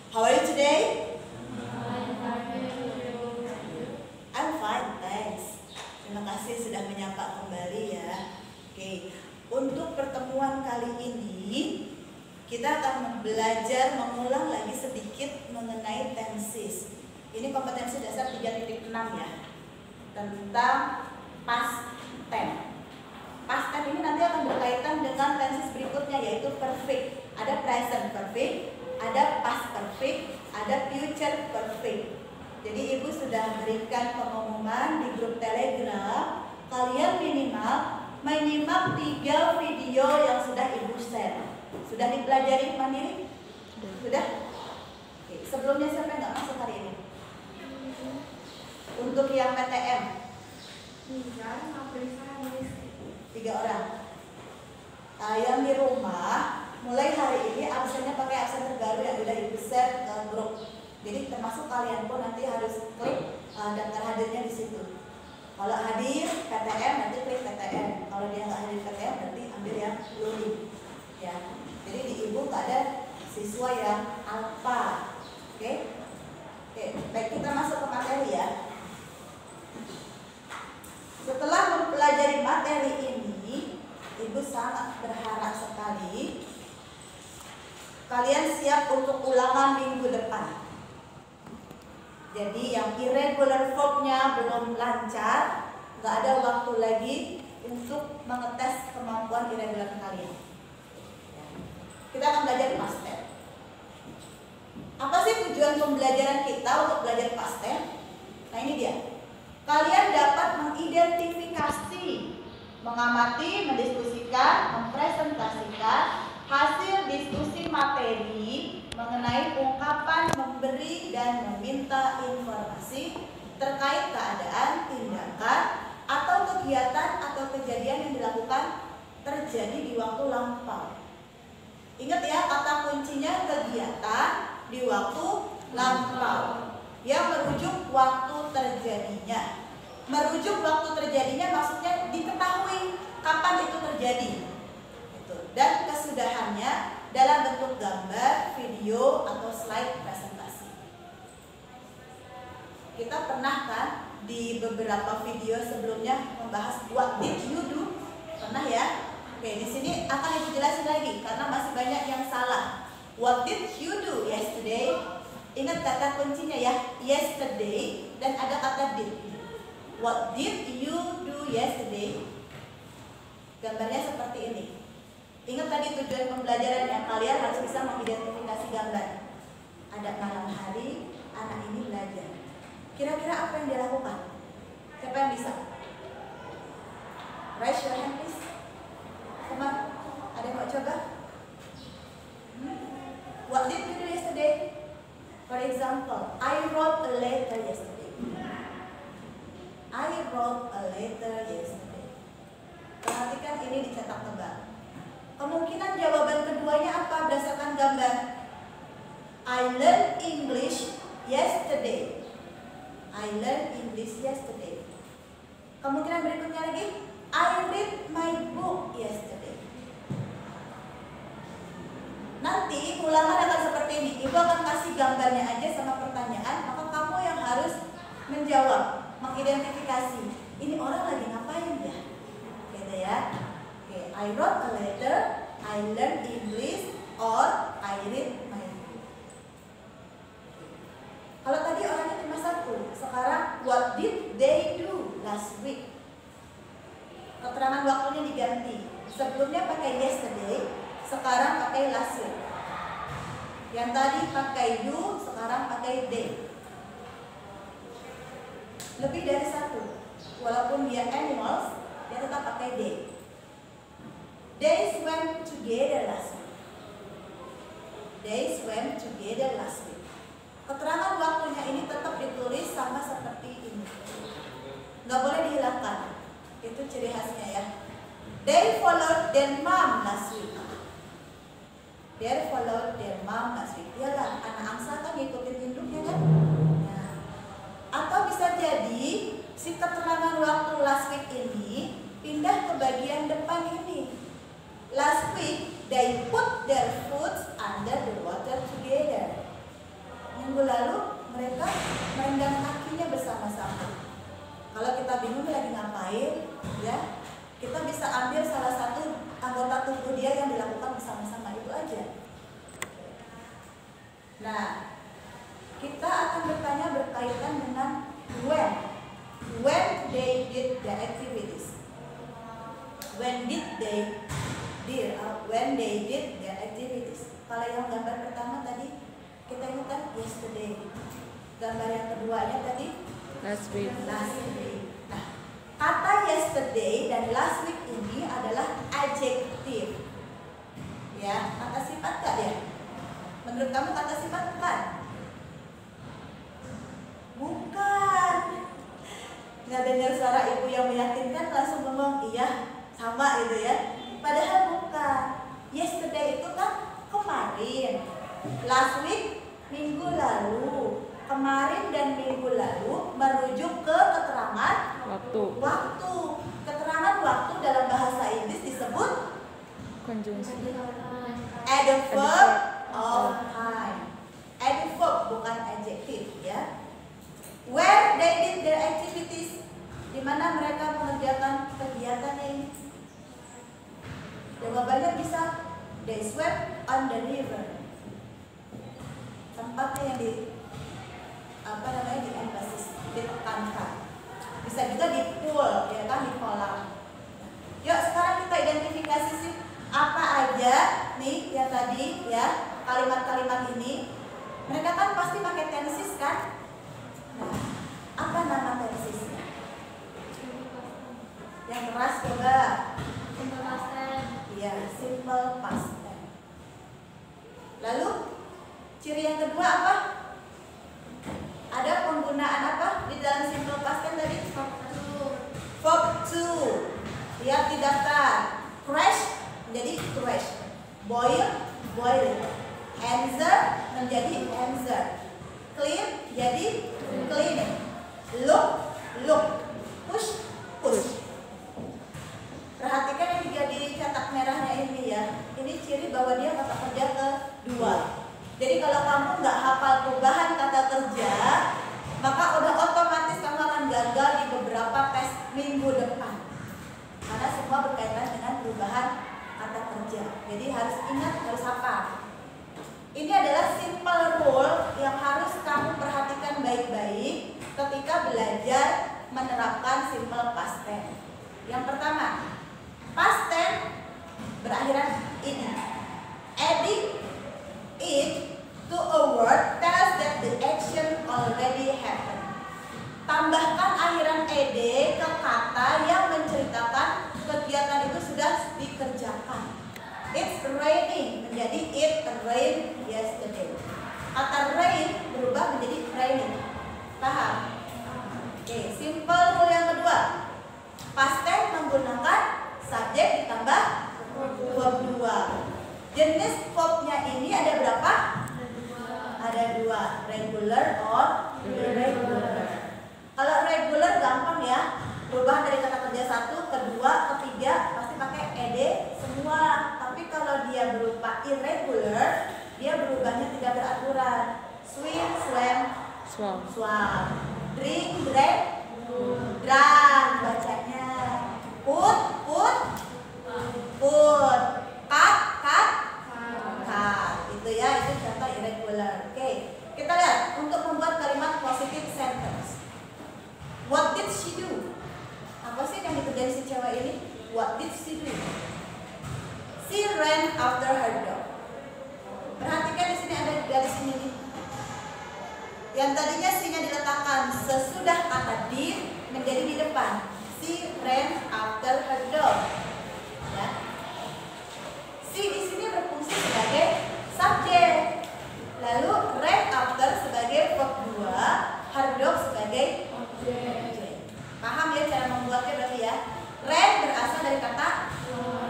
How are you today? I'm fine, thanks. Terima kasih sudah menyapa kembali ya. Oke, untuk pertemuan kali ini kita akan belajar mengulang lagi sedikit mengenai tenses. Ini kompetensi dasar 3.6 ya, tentang past tense. Past tense ini nanti akan berkaitan dengan tenses berikutnya, yaitu perfect. Ada present perfect, ada past perfect, ada future perfect. Jadi ibu sudah berikan pengumuman di grup Telegram. Kalian minimal menyimak 3 video yang sudah ibu share. Sudah dipelajari mandiri? Sudah? Oke. Sebelumnya siapa yang nggak masuk hari ini? Untuk yang PTM? 3 orang. Yang di rumah mulai hari ini absennya pakai absen terbaru yang sudah ibu share ke grup. Jadi termasuk kalian pun nanti harus klik daftar hadirnya di situ. Kalau hadir PTM nanti klik PTM. Kalau dia nggak hadir PTM nanti ambil yang luring. Ya. Jadi di ibu nggak ada siswa yang alfa. Oke? Oke. Baik, kita masuk ke materi ya. Setelah mempelajari materi ini, ibu sangat berharap sekali kalian siap untuk ulangan minggu depan. Jadi yang irregular verbnya belum lancar, nggak ada waktu lagi untuk mengetes kemampuan irregular kalian. Kita akan belajar past tense. Apa sih tujuan pembelajaran kita untuk belajar past tense? Nah ini dia. Kalian dapat mengidentifikasi, mengamati, mendiskusikan, mempresentasikan hasil diskusi materi mengenai ungkapan memberi dan meminta informasi terkait keadaan, tindakan, atau kegiatan atau kejadian yang dilakukan terjadi di waktu lampau. Ingat ya, kata kuncinya kegiatan di waktu lampau yang merujuk waktu terjadinya. Merujuk waktu terjadinya maksudnya diketahui kapan itu terjadi. Dan kesudahannya dalam bentuk gambar, video, atau slide presentasi. Kita pernah kan di beberapa video sebelumnya membahas what did you do? Pernah ya? Oke, di sini akan ibu jelasin lagi karena masih banyak yang salah. What did you do yesterday? Ingat kata kuncinya ya, yesterday, dan ada kata did. What did you do yesterday? Gambarnya seperti ini. Ingat tadi tujuan pembelajaran yang kalian harus bisa mengidentifikasi gambar. Ada malam hari, anak ini belajar. Kira-kira apa yang dia lakukan? Siapa yang bisa? Raise your hand please. Come on. Ada yang mau coba? What did you do yesterday? For example, I wrote a letter yesterday. I wrote a letter yesterday. Perhatikan ini dicetak tebal. Kemungkinan jawaban keduanya apa berdasarkan gambar? I learned English yesterday. I learned English yesterday. Kemungkinan berikutnya lagi, I read my book yesterday. Nanti ulangan akan seperti ini. Ibu akan kasih gambarnya aja sama pertanyaan, maka kamu yang harus menjawab, mengidentifikasi. Ini orang lagi ngapain ya? Gitu ya. Okay, I wrote a letter, I learned English, or I read my book. Kalau tadi orangnya cuma satu, sekarang what did they do last week? Keterangan waktunya diganti. Sebelumnya pakai yesterday, sekarang pakai last week. Yang tadi pakai you, sekarang pakai they. Lebih dari satu, walaupun dia animals, dia tetap pakai they. Days went together last week. Days went together last week. Keterangan waktunya ini tetap ditulis sama seperti ini. Nggak boleh dihilangkan. Itu ciri khasnya ya. They followed their mom last week. They followed their mom last week. Iyalah, anak angsa kan ngikutin induknya kan. Nah, atau bisa jadi si keterangan waktu last week ini pindah ke bagian depan ini. Last week they put their foot under the water together. minggu lalu mereka merenggang kakinya bersama-sama. Kalau kita bingung lagi ngapain, ya kita bisa ambil salah satu anggota tubuh dia yang dilakukan bersama-sama, itu aja. Nah, kita akan bertanya berkaitan dengan when they did the activities. When they did the activities. Kalau yang gambar pertama tadi kita ingat yesterday. Gambar yang keduanya tadi Last week. Nah, kata yesterday dan last week ini adalah adjective. Ya, kata sifat gak ya? Menurut kamu kata sifat bukan? Bukan. Nggak dengar suara ibu yang meyakinkan langsung ngomong iya sama gitu ya. Padahal bukan. Yesterday itu kan kemarin. Last week minggu lalu. Kemarin dan minggu lalu merujuk ke keterangan Waktu. Keterangan waktu dalam bahasa Inggris disebut Konjungsi. adverb of time. Adverb bukan adjective ya. Where they did their activities, di mana mereka mengerjakan kegiatannya ini. Jawabannya bisa they swept on the river. Tempatnya yang di di emphasis, ditekankan. Bisa juga di pool, ya kan, di kolam. Yuk sekarang kita identifikasi sih apa aja nih yang tadi ya kalimat-kalimat ini. Mereka kan pasti pakai tenses kan? Nah, apa nama tensesnya? Yang keras coba. Simple past tense. Iya, simple past tense. Lalu ciri yang kedua apa? Ada penggunaan apa di dalam simple past tense tadi? Verb to. Lihat di daftar. Crash menjadi crash. Boil, boil. Answer menjadi answer. Clean jadi clean. Look, look. Push, push. Perhatikan yang tiga dicetak merahnya ini ya. Ini ciri bahwa dia kata kerja kedua. Jadi kalau kamu nggak hafal perubahan kata kerja, maka udah otomatis kamu akan gagal di beberapa tes minggu depan. Karena semua berkaitan dengan perubahan kata kerja. Jadi harus ingat, harus hafal. Ini adalah simple rule yang harus kamu perhatikan baik-baik ketika belajar menerapkan simple past tense. Yang pertama, past tense berakhiran ini. Adding it to a word tells that the action already happened. Tambahkan akhiran ed ke kata yang menceritakan kegiatan itu sudah dikerjakan. It's raining menjadi it rained yesterday. Kata rain berubah menjadi raining. Paham? Oke, simple rule yang kedua. Past tense menggunakan subjek ditambah verb 2. Jenis verbnya ini ada berapa? Ada 2, regular or irregular. Kalau regular gampang ya, perubahan dari kata kerja 1, kedua, ketiga pasti pakai ed semua. Tapi kalau dia berupa irregular, dia berubahnya tidak beraturan. Swim, swam, Swam. swam. Drink, drank, drank bacanya. Put, put, put. Cut, cut, cut. Itu ya, itu contoh irregular. Oke, kita lihat untuk membuat kalimat positive sentence. What did she do? Apa sih yang dikerjain si cewek ini? What did she do? She ran after her dog. Perhatikan di sini ada garis ini nih. Yang tadinya C-nya diletakkan sesudah kata did menjadi di depan. She ran after her dog. Ya. C di sini berfungsi sebagai subjek. Lalu ran after sebagai verb 2, her dog sebagai objek. Paham ya cara membuatnya berarti ya? Ran berasal dari kata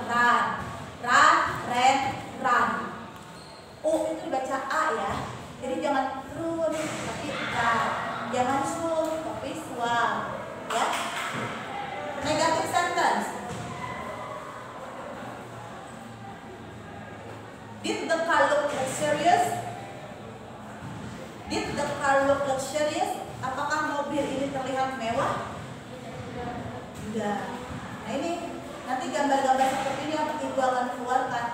run. Run, ran, run. U itu dibaca A ya. Jadi jangan run tapi run. Jangan swim tapi swam. Ya. Negative sentence. Did the car look luxurious Did the car look luxurious? Apakah mobil ini terlihat mewah? Enggak. Nah ini nanti gambar-gambar seperti ini yang Ibu akan keluarkan.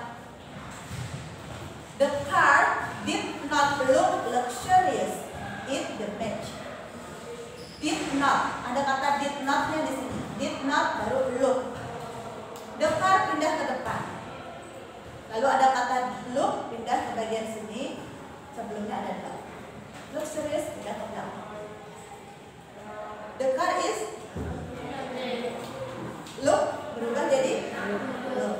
The car did not look luxurious. It the match. Did not. Ada kata did not-nya di sini. Did not baru look. The car pindah ke depan. Lalu ada kata look pindah ke bagian sini. Sebelumnya ada not. Luxurious pindah ke belakang. The car is look berubah jadi look.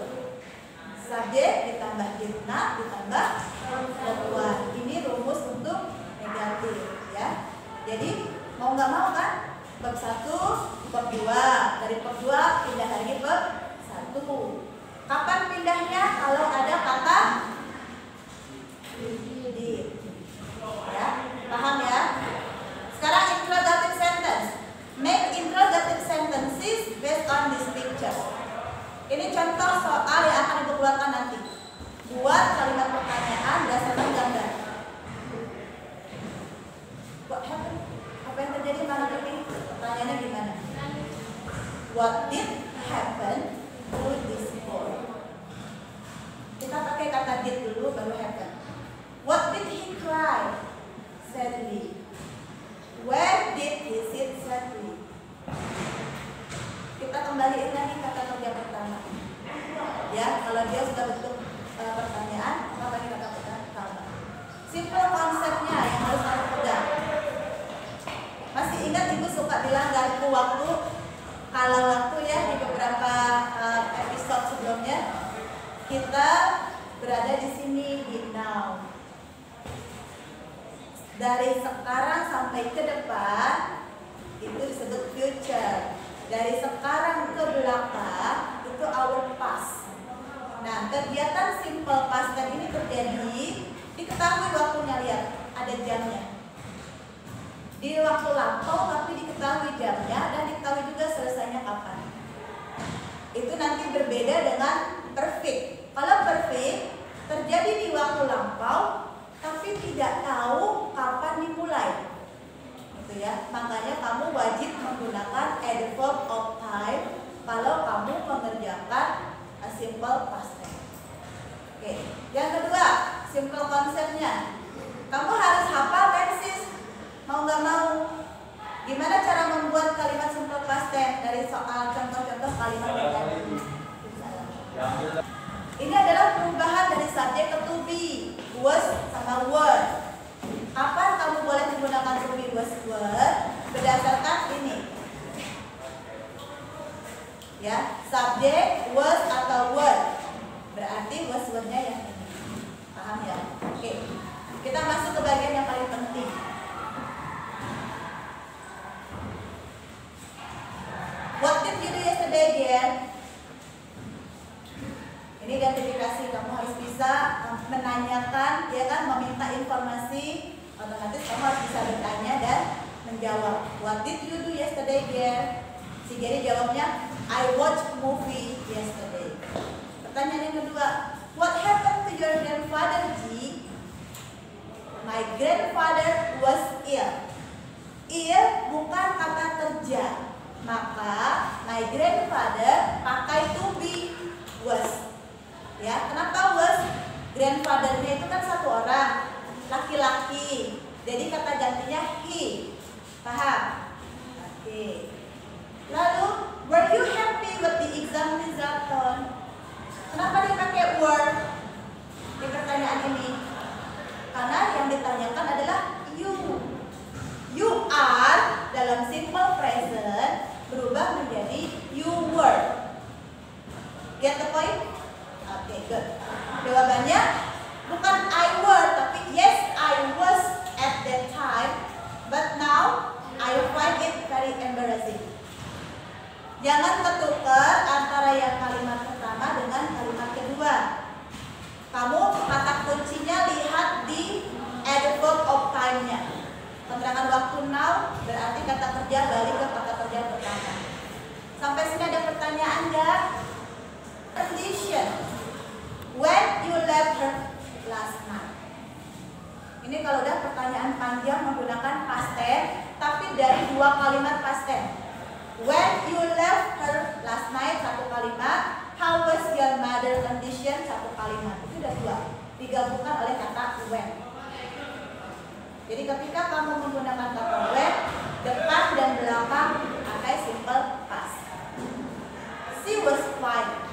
Subjek ditambah did not ditambah look. Ini rumus untuk negatif ya. Jadi mau nggak mau kan bab 1, bab 2, dari bab 2 pindah lagi bab 1. Kapan pindahnya? Kalau ada kata did. Ya, paham ya? Sekarang interrogative sentence. Make interrogative sentences based on this picture. Ini contoh soal yang akan Ibu keluarkan nanti. Buat kalimat pertanyaan berdasarkan gambar. What happened? Apa yang terjadi malam ini? Pertanyaannya gimana? What did happen to this boy? Kita pakai kata did dulu baru happen. What did he cry? Sadly. Where did he sit sadly? Kita kembaliin lagi kata kerja pertama. Ya, kalau dia sudah bentuk pertanyaan, maka pakai kata pertama. Simple konsepnya yang harus kamu pegang. Masih ingat Ibu suka bilang garpu waktu, kalau waktu ya di beberapa episode sebelumnya kita berada di sini di now. Dari sekarang sampai ke depan itu disebut future. Dari sekarang ke belakang itu our past. Nah, kegiatan simple past tense ini terjadi diketahui waktunya, lihat ada jamnya. Di waktu lampau tapi diketahui jamnya dan diketahui juga selesainya kapan. Itu nanti berbeda dengan perfect. Kalau perfect terjadi di waktu lampau tapi tidak tahu kapan dimulai. Gitu ya. Makanya kamu wajib menggunakan adverb of time kalau kamu mengerjakan a simple past tense. Oke. Yang kedua, simple konsepnya. Kamu harus hafal tenses. Mau nggak mau. Gimana cara membuat kalimat simple past tense dari soal contoh-contoh kalimat yang tadi? Ini adalah perubahan dari subjek ke to be, was sama were. Kapan kamu boleh menggunakan to be, was, were? Berdasarkan ini. Ya, subjek was atau were. Berarti was, were-nya yang ini. Paham ya? Oke. Kita masuk ke bagian yang paling penting. What did you do yesterday, dear? Ini identifikasi, kamu harus bisa menanyakan, ya kan, meminta informasi, otomatis kamu harus bisa bertanya dan menjawab. What did you do yesterday, dear? Si Gary jawabnya, I watched movie yesterday. Pertanyaan yang kedua, what happened to your grandfather, G? My grandfather was ill. Ill bukan kata kerja, maka my grandfather pakai to be, was. Ya, kenapa was? Grandfather-nya itu kan satu orang, laki-laki. Jadi kata gantinya he. Paham? Oke. Lalu, were you happy with the exam result, Ton? Kenapa dipakai were di pertanyaan ini? Karena yang ditanyakan adalah you. You are dalam simple present berubah menjadi you were. Get the point? Oke, good. Jawabannya bukan I were, tapi yes I was at that time, but now I find it very embarrassing. Jangan ketukar antara yang kalimat pertama dengan kalimat kedua. Kamu kata kuncinya lihat di adverb of time-nya. Keterangan waktu now berarti kata kerja balik ke kata kerja pertama. Sampai sini ada pertanyaan nggak? Condition. When you left her last night. Ini kalau udah pertanyaan panjang menggunakan past tense, tapi dari 2 kalimat past tense. When you left her last night, 1 kalimat. How was your mother condition, 1 kalimat. Itu udah 2, digabungkan oleh kata when. Jadi ketika kamu menggunakan kata when, depan dan belakang pakai simple past. She was fine.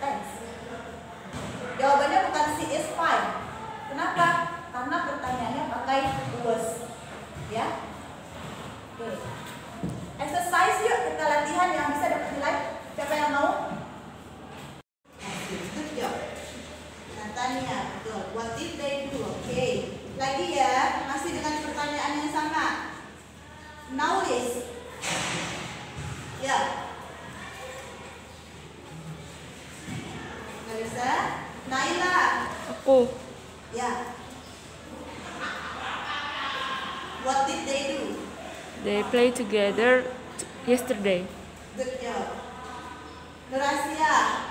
Thanks. Jawabannya bukan she is fine. Kenapa? Karena pertanyaannya pakai was. Ya. Oke. Exercise yuk, kita latihan yang bisa dapat nilai. Siapa yang mau? Good job. Natania, betul. What did they do? Oke. Lagi ya, masih dengan pertanyaan yang sama. Notice. Ya. Nggak bisa? Naila. Aku. Ya. What did they do? They play together yesterday. Good job. Nurasia.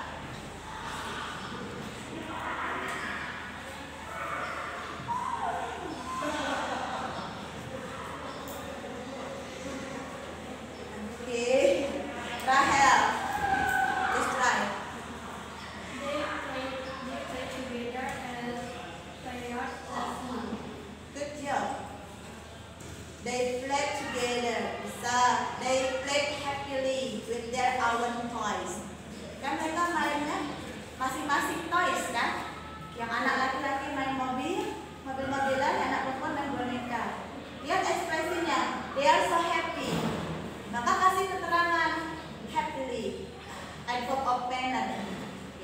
Okay. Rahel. Let's try. They play together and play out last month. Good job. They played together. Bisa. They played happily with their own toys. Kan mereka mainnya masing-masing toys kan? Yang anak laki-laki main mobil-mobilan, yang anak perempuan main boneka. Lihat ekspresinya. They are so happy. Maka kasih keterangan happily. Adverb of manner.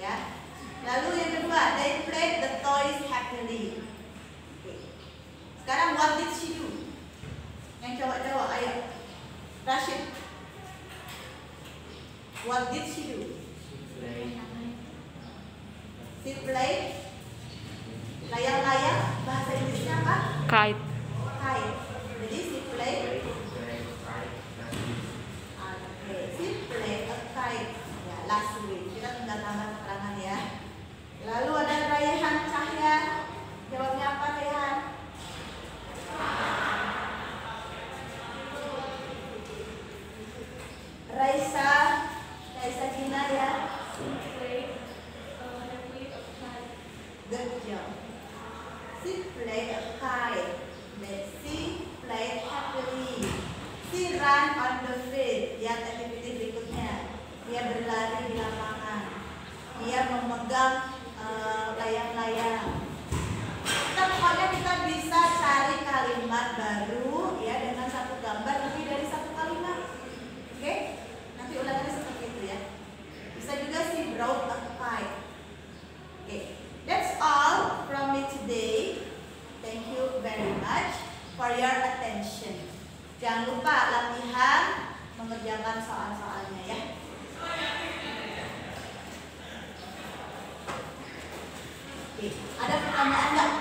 Ya. Lalu yang kedua, they played the toys happily. Oke. Sekarang what did she do? Yang cowok-cowok, ayo. Rashid. What did she do? She played. Layang-layang, bahasa Inggrisnya apa? Kite. Kite. Jadi she played. She played a kite. Ya, last week. Kita tinggal tambah keterangan ya. Lalu ada Rayhan Cahya. Jawabnya apa, Rayhan? Raisa Gina ya. Good job. She played a kite. Then she played happily. She ran on the field. Lihat aktiviti berikutnya. Dia berlari di lapangan. Dia memegang layang-layang. Pokoknya kita bisa cari kalimat baru ya dengan satu gambar lebih dari 1 kalimat. Oke? Nanti ulangannya seperti itu ya. Bisa juga si brought a kite. Oke. That's all from me today. Thank you very much for your attention. Jangan lupa latihan mengerjakan soal-soalnya ya. Oke. Ada pertanyaan nggak?